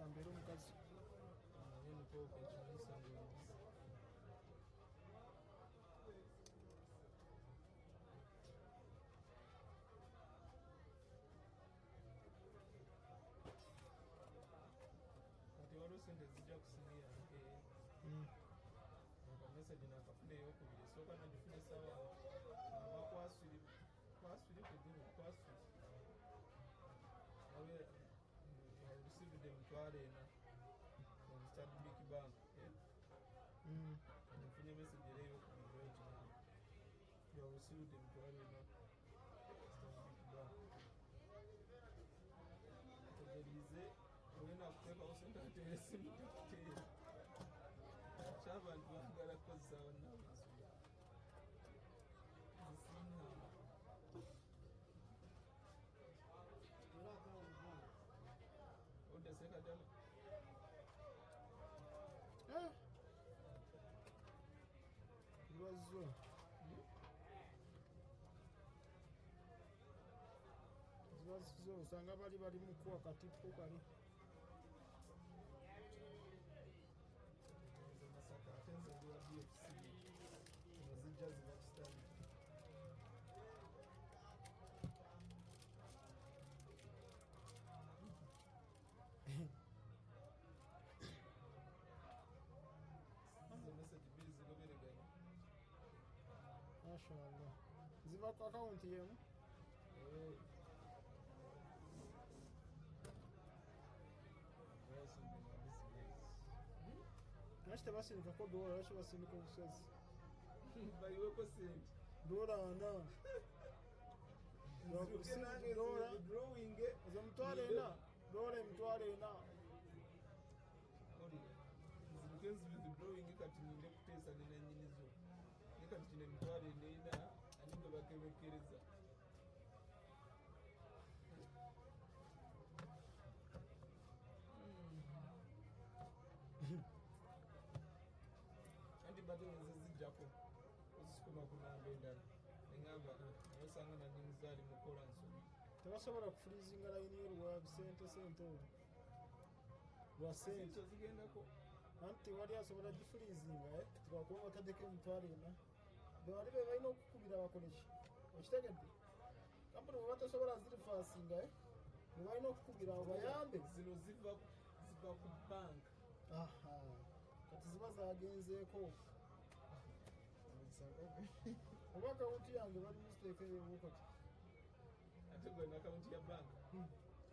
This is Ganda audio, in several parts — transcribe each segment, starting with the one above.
mbeera omukazi kati waliwo sente zijja kusingira akameseji nakafuna eyokubiri esooka nagifuna esawa aba kwasuli kugulu kwasuli abe received emitwalo ena from Stanbic Bank nfunye meseji era eyokubiri ekinamu you have received emitwalo ena Stanbic Bank tegerize olina kuteekawo sente ate esimu takuteera ky'abantu baagala kukozesaawo nawe ensula zisinga odesekatala lwazo zibazizo osanga bali mukuwa katipo kali ate nze ndi wa BFC nezijja ziba kisitani izo meseji bbiri zigobereganya mashallah ziva ku akawunti yemu lwaki tebasindikako dola lwaki basindika obusozi bayiweko sente dola ana ezo emitwalo ena dola emitwalo ena nziruke nzibizi drawing kati ninde kuteesa nenanyinizo ne kati kino emitwalo eneena ani gwe bakebekereza anti bateneze zijjako ozisikuma kunamba endala neŋamba osanga nanyinizaali mukola nsobi tebasobola kufurizinga layini yo lwa sente olwo lwa sente zigendako anti wali asobola gifurizinga twakuba bataddeko emitwalo ena bwali be balina okukubira abakoleki okitegedde kampuni bwe batasobola zirifasinga bwe balina okukubira abo bayambe zino ziva ku banka kati ziba zagenzeeko oba akawunti yange bali muziteekeyo kati ate gwe n'akawunti ya banka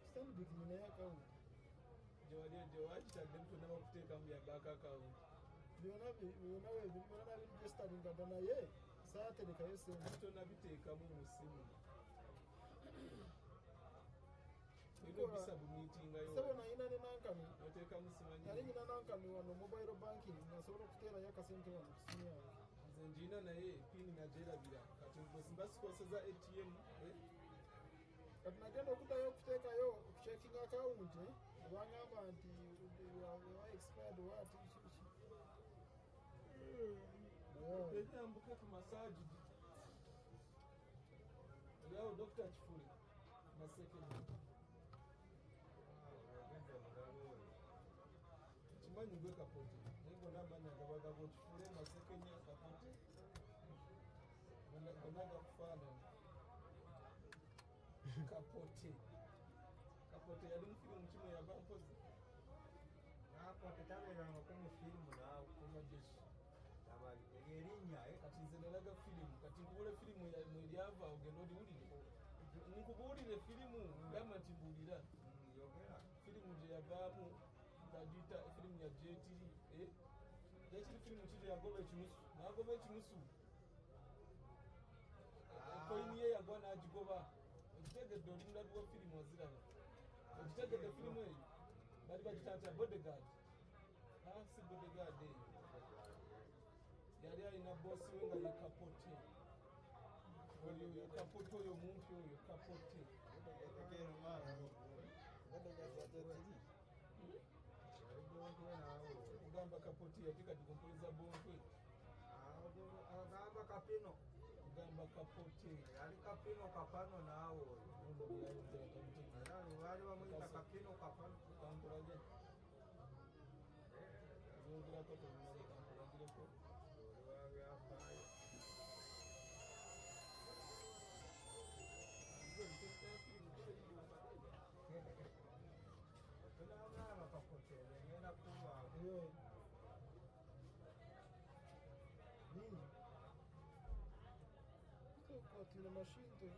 Stanbic ninayo akawunti gyewakitadde mutona bakuteekamu ya banka akawunti byonna nabiregisitaringa dda naye saaterekayo sente tona biteekamu mu simu sebo nayina ne nankani oteekamu simanyi nali nyina nankani wano mobile banking nasobola okuteerayo akasente wano ku simu yange nze njiina naye pini nagyerabira kati mba sikoseza ATM kati nagenda okuddayo okuteekayo okucekinga akawunti obangamba nti expired wati kiki enyambuke ku masajidi oliawo Dr. Kifuli Masekeni kimanyi gwe Kapote naye gonna amanya gabagabo Kifule Masekeni Kapote gonna gakufaanana Kapote yali mu firimu kimu yava mpozi Kapote tabeerangako mu firimu naawe kumajeshi erinnya kati nze nalaga firimu kati nkubula firimu mweryava ogenda oliwulire nkubuulire firimu gamba nti mbuulira firimu gye yavaamu bagiyita firimu ya jetiri jetiri firimu kiri yagoba ekinusu nagoba ekinusu koyini ye yagwa n'agigoba okitegedde oli mulabi wa firimu oziraba okitegedde firimu eyo bali bagitanta bodyguard si bodyguard eyo yali alina boosi we nga ye Kapote oyo Kapote oyo mumpi oyo Kapote ogamba Kapote yatika dikompoliza bonkwe agamba Kapino ogamba Kapote yali Kapino Kapano naawe era bali bamuyita Kapino Kapano kankulaje olwogerako tolinabekambulagireko Oliwa byafaayo. Tunaamala bakakoteere ngenda kubaako. Nini? Kwa tuna mashine ndio